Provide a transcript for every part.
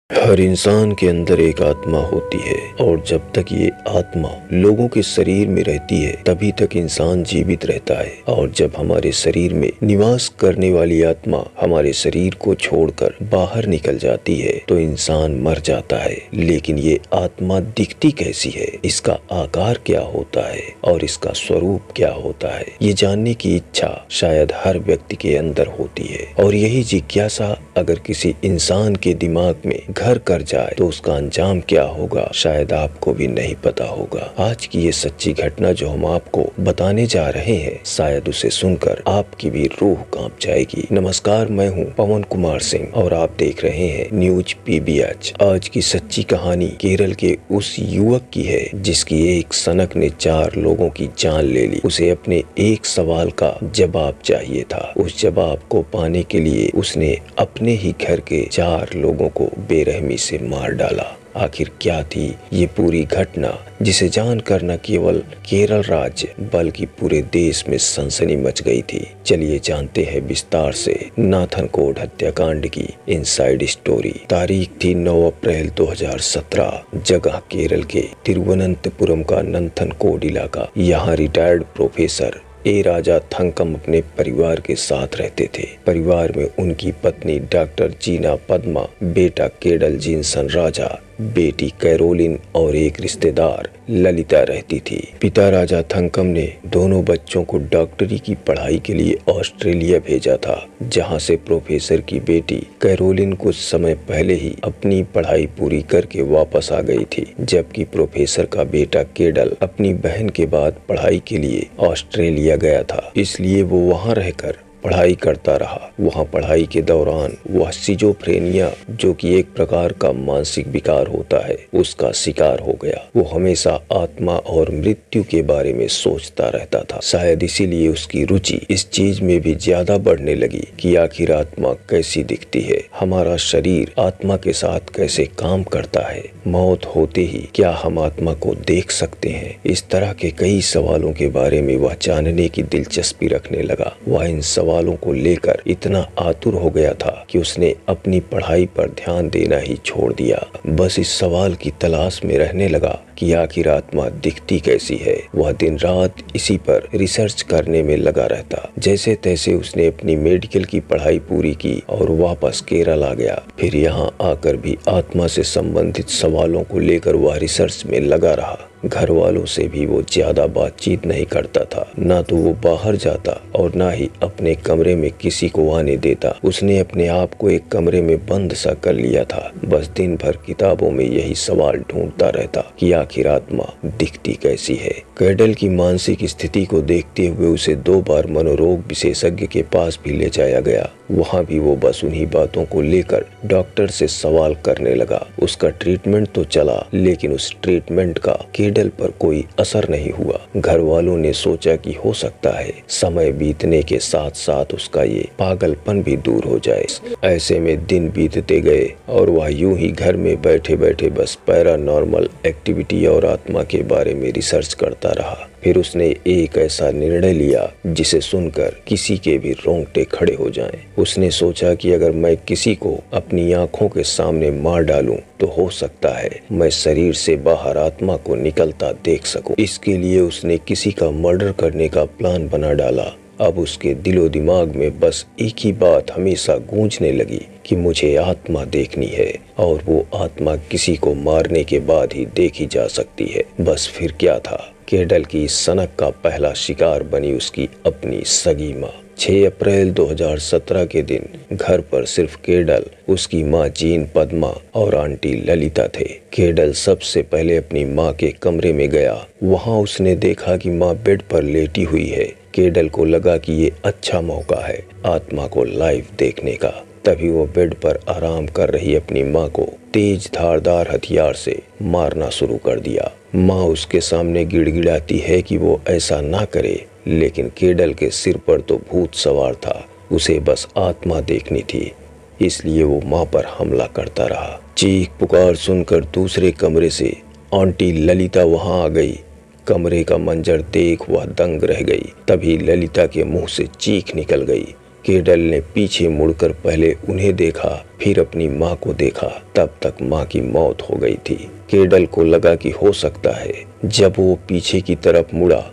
हर इंसान के अंदर एक आत्मा होती है और जब तक ये आत्मा लोगों के शरीर में रहती है तभी तक इंसान जीवित रहता है। और जब हमारे शरीर में निवास करने वाली आत्मा हमारे शरीर को छोड़कर बाहर निकल जाती है तो इंसान मर जाता है। लेकिन ये आत्मा दिखती कैसी है, इसका आकार क्या होता है और इसका स्वरूप क्या होता है, ये जानने की इच्छा शायद हर व्यक्ति के अंदर होती है। और यही जिज्ञासा अगर किसी इंसान के दिमाग में घर कर जाए तो उसका अंजाम क्या होगा शायद आपको भी नहीं पता होगा। आज की ये सच्ची घटना जो हम आपको बताने जा रहे हैं शायद उसे सुनकर आपकी भी रूह कांप जाएगी। नमस्कार, मैं हूँ पवन कुमार सिंह और आप देख रहे हैं न्यूज PBH। आज की सच्ची कहानी केरल के उस युवक की है जिसकी एक सनक ने 4 लोगों की जान ले ली। उसे अपने एक सवाल का जवाब चाहिए था। उस जवाब को पाने के लिए उसने अपने ही घर के 4 लोगों को बेरहमी से मार डाला। आखिर क्या थी ये पूरी घटना जिसे जानकर न केवल केरल राज्य बल्कि पूरे देश में सनसनी मच गई थी। चलिए जानते हैं विस्तार से नाथनकोड हत्याकांड की इनसाइड स्टोरी। तारीख थी 9 अप्रैल 2017। जगह केरल के तिरुवनंतपुरम का नाथनकोड इलाका। यहाँ रिटायर्ड प्रोफेसर राजा थंकम अपने परिवार के साथ रहते थे। परिवार में उनकी पत्नी डॉक्टर जीना पद्मा, बेटा केडल जिनसन राजा, बेटी कैरोलिन और एक रिश्तेदार ललिता रहती थी। पिता राजा थंकम ने दोनों बच्चों को डॉक्टरी की पढ़ाई के लिए ऑस्ट्रेलिया भेजा था, जहां से प्रोफेसर की बेटी कैरोलिन कुछ समय पहले ही अपनी पढ़ाई पूरी करके वापस आ गई थी, जबकि प्रोफेसर का बेटा केडल अपनी बहन के बाद पढ़ाई के लिए ऑस्ट्रेलिया गया था, इसलिए वो वहां रहकर पढ़ाई करता रहा। वहाँ पढ़ाई के दौरान वह सिजोफ्रेनिया, जो कि एक प्रकार का मानसिक विकार होता है, उसका शिकार हो गया। वो हमेशा आत्मा और मृत्यु के बारे में सोचता रहता था। शायद इसीलिए उसकी रुचि इस चीज में भी ज्यादा बढ़ने लगी कि आखिर आत्मा कैसी दिखती है, हमारा शरीर आत्मा के साथ कैसे काम करता है, मौत होते ही क्या हम आत्मा को देख सकते हैं। इस तरह के कई सवालों के बारे में वह जानने की दिलचस्पी रखने लगा। वह इन सवालों को लेकर इतना आतुर हो गया था कि उसने अपनी पढ़ाई पर ध्यान देना ही छोड़ दिया। बस इस सवाल की तलाश में रहने लगा कि आखिर आत्मा दिखती कैसी है। वह दिन रात इसी पर रिसर्च करने में लगा रहता। जैसे तैसे उसने अपनी मेडिकल की पढ़ाई पूरी की और वापस केरल आ गया। फिर यहाँ आकर भी आत्मा से संबंधित सवालों को लेकर वह रिसर्च में लगा रहा। घर वालों से भी वो ज्यादा बातचीत नहीं करता था, ना तो वो बाहर जाता और ना ही अपने कमरे में किसी को आने देता। उसने अपने आप को एक कमरे में बंद सा कर लिया था। बस दिन भर किताबों में यही सवाल ढूंढता रहता कि आखिर आत्मा दिखती कैसी है। कैडल की मानसिक स्थिति को देखते हुए उसे 2 बार मनोरोग विशेषज्ञ के पास भी ले जाया गया। वहाँ भी वो बस उन्हीं बातों को लेकर डॉक्टर से सवाल करने लगा। उसका ट्रीटमेंट तो चला, लेकिन उस ट्रीटमेंट का केडल पर कोई असर नहीं हुआ। घर वालों ने सोचा कि हो सकता है समय बीतने के साथ साथ उसका ये पागलपन भी दूर हो जाए। ऐसे में दिन बीतते गए और वह यूं ही घर में बैठे बैठे बस पैरानॉर्मल एक्टिविटी और आत्मा के बारे में रिसर्च करता रहा। फिर उसने एक ऐसा निर्णय लिया जिसे सुनकर किसी के भी रोंगटे खड़े हो जाएं। उसने सोचा कि अगर मैं किसी को अपनी आंखों के सामने मार डालूं तो हो सकता है मैं शरीर से बाहर आत्मा को निकलता देख सकूं। इसके लिए उसने किसी का मर्डर करने का प्लान बना डाला। अब उसके दिलो दिमाग में बस एक ही बात हमेशा गूंजने लगी कि मुझे आत्मा देखनी है, और वो आत्मा किसी को मारने के बाद ही देखी जा सकती है। बस फिर क्या था, केडल की सनक का पहला शिकार बनी उसकी अपनी सगी माँ। 6 अप्रैल 2017 के दिन घर पर सिर्फ केडल, उसकी माँ जीन पद्मा और आंटी ललिता थे। केडल सबसे पहले अपनी माँ के कमरे में गया। वहाँ उसने देखा कि माँ बेड पर लेटी हुई है। केडल को लगा कि ये अच्छा मौका है आत्मा को लाइव देखने का। तभी वो बेड पर आराम कर रही अपनी माँ को तेज धारदार हथियार से मारना शुरू कर दिया। माँ उसके सामने गिड़गिड़ाती है कि वो ऐसा ना करे, लेकिन केडल के सिर पर तो भूत सवार था। उसे बस आत्मा देखनी थी, इसलिए वो माँ पर हमला करता रहा। चीख पुकार सुनकर दूसरे कमरे से आंटी ललिता वहां आ गई। कमरे का मंजर देख वह दंग रह गई। तभी ललिता के मुंह से चीख निकल गई। केडल ने पीछे मुड़कर पहले उन्हें देखा, फिर अपनी माँ को देखा। तब तक माँ की मौत हो गई थी। केडल को लगा कि हो सकता है जब वो पीछे की तरफ मुड़ा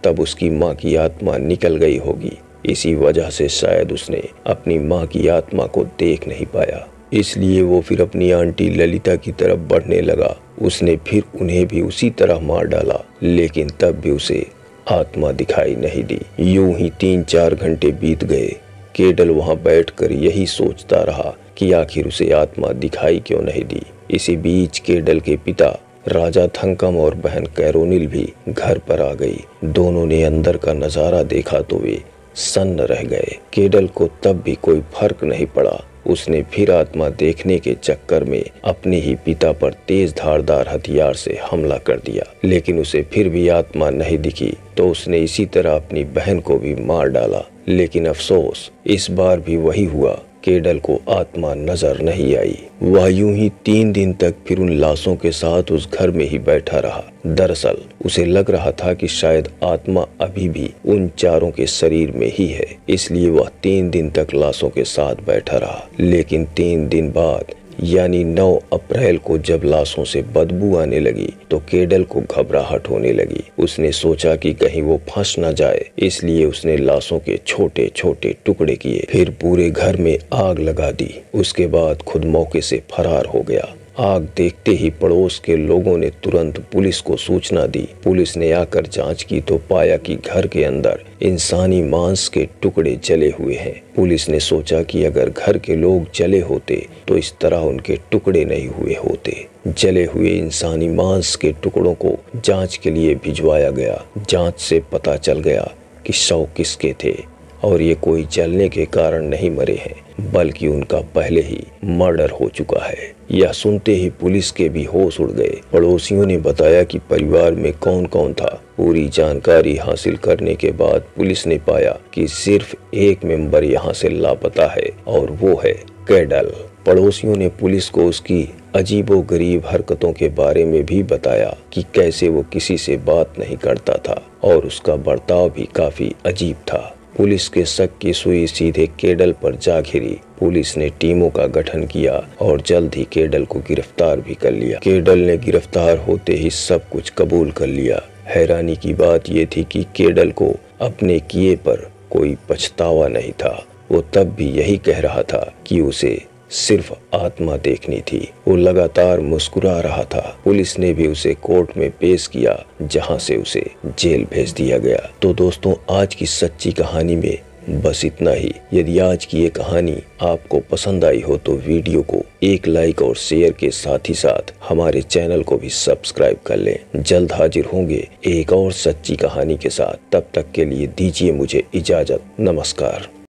तब उसकी माँ की आत्मा निकल गई होगी। इसी वजह से शायद उसने अपनी माँ की आत्मा को देख नहीं पाया, इसलिए वो फिर अपनी आंटी ललिता की तरफ बढ़ने लगा। उसने फिर उन्हें भी उसी तरह मार डाला, लेकिन तब भी उसे आत्मा दिखाई नहीं दी। यूं ही 3-4 घंटे बीत गए। केडल वहां बैठकर यही सोचता रहा कि आखिर उसे आत्मा दिखाई क्यों नहीं दी। इसी बीच केडल के पिता राजा थंकम और बहन कैरोनिल भी घर पर आ गई। दोनों ने अंदर का नजारा देखा तो वे सन्न रह गए। केडल को तब भी कोई फर्क नहीं पड़ा। उसने फिर आत्मा देखने के चक्कर में अपने ही पिता पर तेज धारदार हथियार से हमला कर दिया, लेकिन उसे फिर भी आत्मा नहीं दिखी तो उसने इसी तरह अपनी बहन को भी मार डाला। लेकिन अफसोस, इस बार भी वही हुआ, केडल को आत्मा नजर नहीं आई। वह यूं ही 3 दिन तक फिर उन लाशों के साथ उस घर में ही बैठा रहा। दरअसल उसे लग रहा था कि शायद आत्मा अभी भी उन चारों के शरीर में ही है, इसलिए वह 3 दिन तक लाशों के साथ बैठा रहा। लेकिन 3 दिन बाद यानी 9 अप्रैल को जब लाशों से बदबू आने लगी तो केडल को घबराहट होने लगी। उसने सोचा कि कहीं वो फंस न जाए, इसलिए उसने लाशों के छोटे छोटे टुकड़े किए, फिर पूरे घर में आग लगा दी। उसके बाद खुद मौके से फरार हो गया। आग देखते ही पड़ोस के लोगों ने तुरंत पुलिस को सूचना दी। पुलिस ने आकर जांच की तो पाया कि घर के अंदर इंसानी मांस के टुकड़े जले हुए हैं। पुलिस ने सोचा कि अगर घर के लोग जले होते तो इस तरह उनके टुकड़े नहीं हुए होते। जले हुए इंसानी मांस के टुकड़ों को जांच के लिए भिजवाया गया। जांच से पता चल गया कि शव किसके थे और ये कोई जलने के कारण नहीं मरे हैं, बल्कि उनका पहले ही मर्डर हो चुका है। यह सुनते ही पुलिस के भी होश उड़ गए। पड़ोसियों ने बताया कि परिवार में कौन कौन था। पूरी जानकारी हासिल करने के बाद पुलिस ने पाया कि सिर्फ एक मेंबर यहाँ से लापता है और वो है केडल। पड़ोसियों ने पुलिस को उसकी अजीबोगरीब हरकतों के बारे में भी बताया कि कैसे वो किसी से बात नहीं करता था और उसका बर्ताव भी काफी अजीब था। पुलिस के शक की सुई सीधे केडल पर जा घिरी। पुलिस ने टीमों का गठन किया और जल्द ही केडल को गिरफ्तार भी कर लिया। केडल ने गिरफ्तार होते ही सब कुछ कबूल कर लिया। हैरानी की बात ये थी कि केडल को अपने किए पर कोई पछतावा नहीं था। वो तब भी यही कह रहा था कि उसे सिर्फ आत्मा देखनी थी। वो लगातार मुस्कुरा रहा था। पुलिस ने भी उसे कोर्ट में पेश किया, जहां से उसे जेल भेज दिया गया। तो दोस्तों, आज की सच्ची कहानी में बस इतना ही। यदि आज की ये कहानी आपको पसंद आई हो तो वीडियो को एक लाइक और शेयर के साथ ही साथ हमारे चैनल को भी सब्सक्राइब कर लें। जल्द हाजिर होंगे एक और सच्ची कहानी के साथ। तब तक के लिए दीजिए मुझे इजाजत। नमस्कार।